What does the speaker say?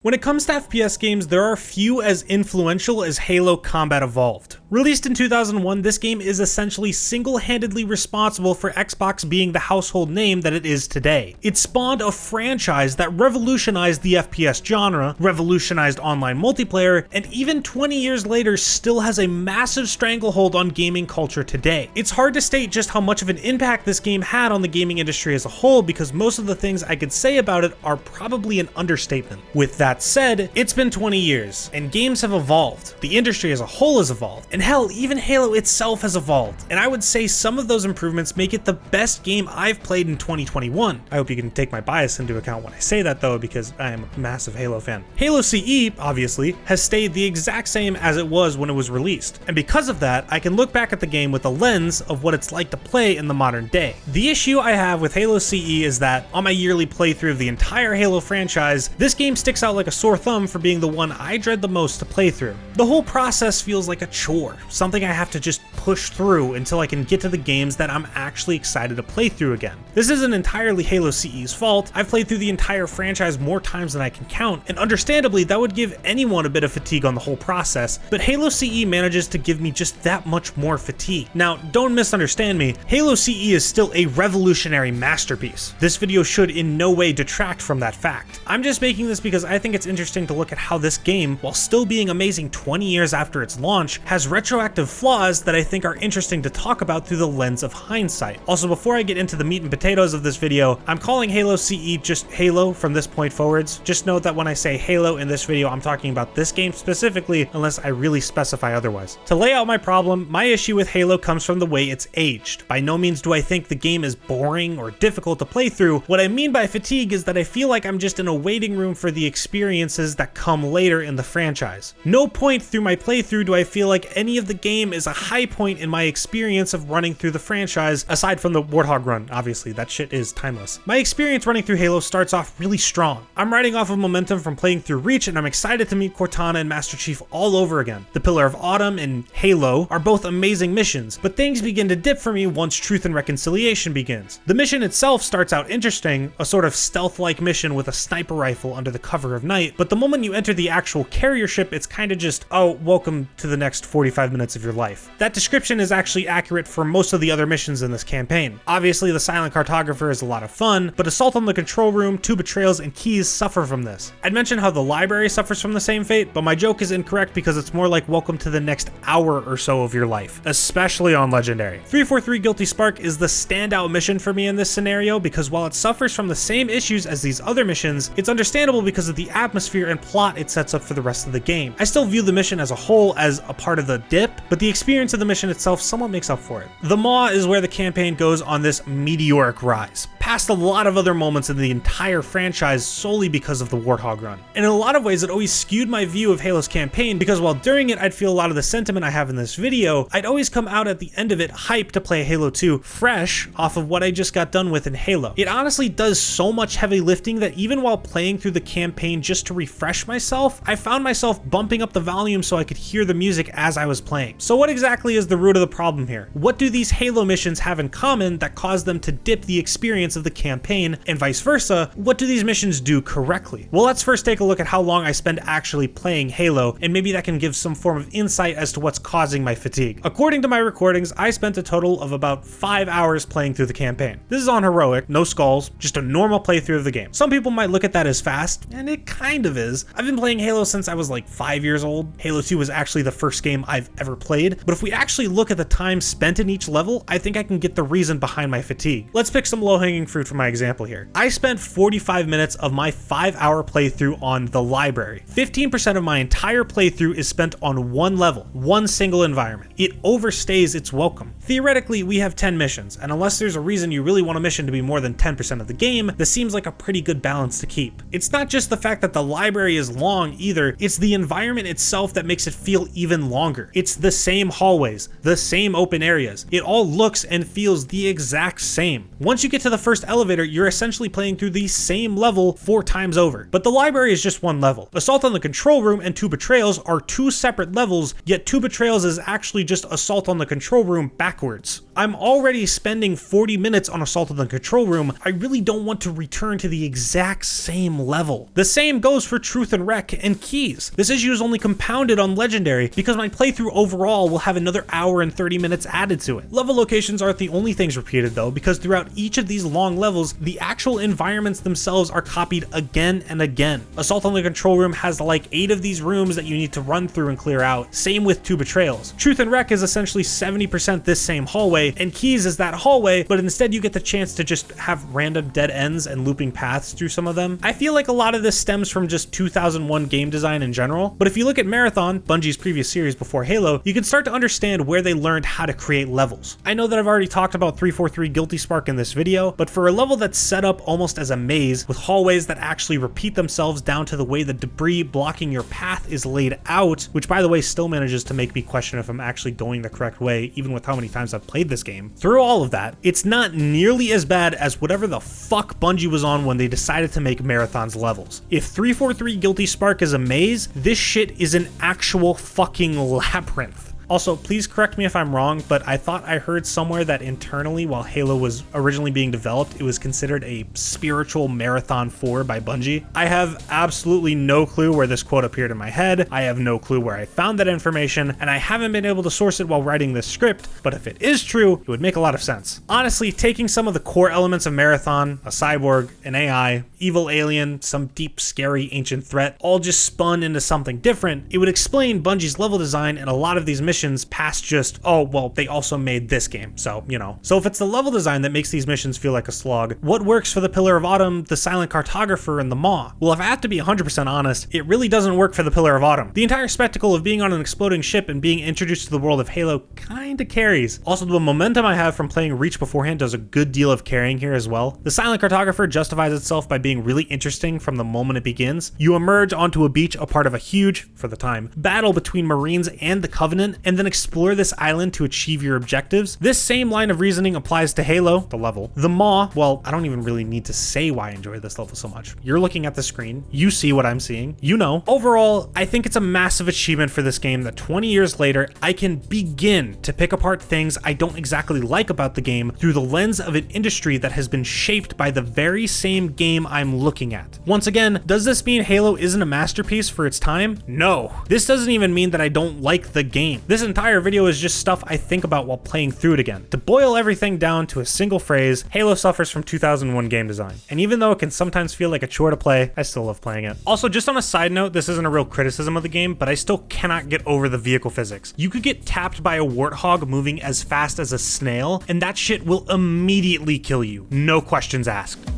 When it comes to FPS games, there are few as influential as Halo Combat Evolved. Released in 2001, this game is essentially single-handedly responsible for Xbox being the household name that it is today. It spawned a franchise that revolutionized the FPS genre, revolutionized online multiplayer, and even 20 years later still has a massive stranglehold on gaming culture today. It's hard to state just how much of an impact this game had on the gaming industry as a whole because most of the things I could say about it are probably an understatement. With that said, it's been 20 years, and games have evolved. The industry as a whole has evolved, and hell, even Halo itself has evolved. And I would say some of those improvements make it the best game I've played in 2021. I hope you can take my bias into account when I say that though, because I am a massive Halo fan. Halo CE, obviously, has stayed the exact same as it was when it was released. And because of that, I can look back at the game with a lens of what it's like to play in the modern day. The issue I have with Halo CE is that on my yearly playthrough of the entire Halo franchise, this game sticks out like a sore thumb for being the one I dread the most to play through. The whole process feels like a chore, something I have to just push through until I can get to the games that I'm actually excited to play through again. This isn't entirely Halo CE's fault. I've played through the entire franchise more times than I can count, and understandably that would give anyone a bit of fatigue on the whole process, but Halo CE manages to give me just that much more fatigue. Now, don't misunderstand me, Halo CE is still a revolutionary masterpiece. This video should in no way detract from that fact. I'm just making this because I think it's interesting to look at how this game, while still being amazing 20 years after its launch, has retroactive flaws that I think are interesting to talk about through the lens of hindsight. Also, before I get into the meat and potatoes of this video, I'm calling Halo CE just Halo from this point forwards. Just note that when I say Halo in this video, I'm talking about this game specifically, unless I really specify otherwise. To lay out my problem, my issue with Halo comes from the way it's aged. By no means do I think the game is boring or difficult to play through. What I mean by fatigue is that I feel like I'm just in a waiting room for the experiences that come later in the franchise. No point through my playthrough do I feel like any of the game is a high point in my experience of running through the franchise, aside from the Warthog run. Obviously, that shit is timeless. My experience running through Halo starts off really strong. I'm riding off of momentum from playing through Reach, and I'm excited to meet Cortana and Master Chief all over again. The Pillar of Autumn and Halo are both amazing missions, but things begin to dip for me once Truth and Reconciliation begins. The mission itself starts out interesting, a sort of stealth-like mission with a sniper rifle under the cover of night, but the moment you enter the actual carrier ship, it's kind of just, oh, welcome to the next 45 minutes of your life. That description is actually accurate for most of the other missions in this campaign. Obviously, the Silent Cartographer is a lot of fun, but Assault on the Control Room, Two Betrayals, and Keys suffer from this. I'd mentioned how the library suffers from the same fate, but my joke is incorrect because it's more like welcome to the next hour or so of your life, especially on Legendary. 343 Guilty Spark is the standout mission for me in this scenario because while it suffers from the same issues as these other missions, it's understandable because of the atmosphere and plot it sets up for the rest of the game. I still view the mission as a whole as a part of the dip, but the experience of the mission itself somewhat makes up for it. The Maw is where the campaign goes on this meteoric rise, past a lot of other moments in the entire franchise solely because of the Warthog run. And in a lot of ways, it always skewed my view of Halo's campaign because while during it I'd feel a lot of the sentiment I have in this video, I'd always come out at the end of it hyped to play Halo 2 fresh off of what I just got done with in Halo. It honestly does so much heavy lifting that even while playing through the campaign just to refresh myself, I found myself bumping up the volume so I could hear the music as I was playing. So what exactly is the root of the problem here? What do these Halo missions have in common that cause them to dip the experience of the campaign, and vice versa? What do these missions do correctly? Well, let's first take a look at how long I spend actually playing Halo, and maybe that can give some form of insight as to what's causing my fatigue. According to my recordings, I spent a total of about 5 hours playing through the campaign. This is on heroic, no skulls, just a normal playthrough of the game. Some people might look at that as fast, and it kind of is. I've been playing Halo since I was like 5 years old. Halo 2 was actually the first game I've ever played, but if we actually look at the time spent in each level, I think I can get the reason behind my fatigue. Let's pick some low-hanging fruit for my example here. I spent 45 minutes of my 5-hour playthrough on the library. 15% of my entire playthrough is spent on one level, one single environment. It overstays its welcome. Theoretically, we have 10 missions, and unless there's a reason you really want a mission to be more than 10% of the game, this seems like a pretty good balance to keep. It's not just the fact that the library is long either, it's the environment itself that makes it feel even longer. It's the same hallways, the same open areas. It all looks and feels the exact same. Once you get to the first elevator, you're essentially playing through the same level 4 times over. But the library is just one level. Assault on the Control Room and Two Betrayals are 2 separate levels, yet Two Betrayals is actually just Assault on the Control Room backwards. I'm already spending 40 minutes on Assault on the Control Room. I really don't want to return to the exact same level. The same goes for Truth and Wreck and Keys. This issue is only compounded on Legendary because my playthrough overall will have another hour and 30 minutes added to it. Level locations aren't the only things repeated though, because throughout each of these long levels, the actual environments themselves are copied again and again. Assault on the Control Room has like 8 of these rooms that you need to run through and clear out. Same with 2 Betrayals. Truth and Wreck is essentially 70% this same hallway, and Keys is that hallway, but instead you get the chance to just have random dead ends and looping paths through some of them. I feel like a lot of this stems from just 2001 game design in general, but if you look at Marathon, Bungie's previous series before Halo, you can start to understand where they learned how to create levels. I know that I've already talked about 343 Guilty Spark in this video, but for a level that's set up almost as a maze with hallways that actually repeat themselves down to the way the debris blocking your path is laid out, which by the way still manages to make me question if I'm actually going the correct way even with how many times I've played this game. Through all of that, it's not nearly as bad as whatever the fuck Bungie was on when they decided to make Marathon's levels. If 343 Guilty Spark is a maze, this shit is an actual fucking labyrinth. Also, please correct me if I'm wrong, but I thought I heard somewhere that internally, while Halo was originally being developed, it was considered a spiritual Marathon 4 by Bungie. I have absolutely no clue where this quote appeared in my head. I have no clue where I found that information, and I haven't been able to source it while writing this script, but if it is true, it would make a lot of sense. Honestly, taking some of the core elements of Marathon, a cyborg, an AI, evil alien, some deep, scary, ancient threat, all just spun into something different, it would explain Bungie's level design and a lot of these missions past just, oh, well, they also made this game, so, you know. So if it's the level design that makes these missions feel like a slog, what works for the Pillar of Autumn, the Silent Cartographer, and the Maw? Well, if I have to be 100% honest, it really doesn't work for the Pillar of Autumn. The entire spectacle of being on an exploding ship and being introduced to the world of Halo kinda carries. Also, the momentum I have from playing Reach beforehand does a good deal of carrying here as well. The Silent Cartographer justifies itself by being really interesting from the moment it begins. You emerge onto a beach, a part of a huge, for the time, battle between Marines and the Covenant, and then explore this island to achieve your objectives. This same line of reasoning applies to Halo, the level. The Maw, well, I don't even really need to say why I enjoy this level so much. You're looking at the screen, you see what I'm seeing, you know. Overall, I think it's a massive achievement for this game that 20 years later, I can begin to pick apart things I don't exactly like about the game through the lens of an industry that has been shaped by the very same game I'm looking at. Once again, does this mean Halo isn't a masterpiece for its time? No. This doesn't even mean that I don't like the game. This entire video is just stuff I think about while playing through it again. To boil everything down to a single phrase, Halo suffers from 2001 game design. And even though it can sometimes feel like a chore to play, I still love playing it. Also, just on a side note, this isn't a real criticism of the game, but I still cannot get over the vehicle physics. You could get tapped by a warthog moving as fast as a snail, and that shit will immediately kill you. No questions asked.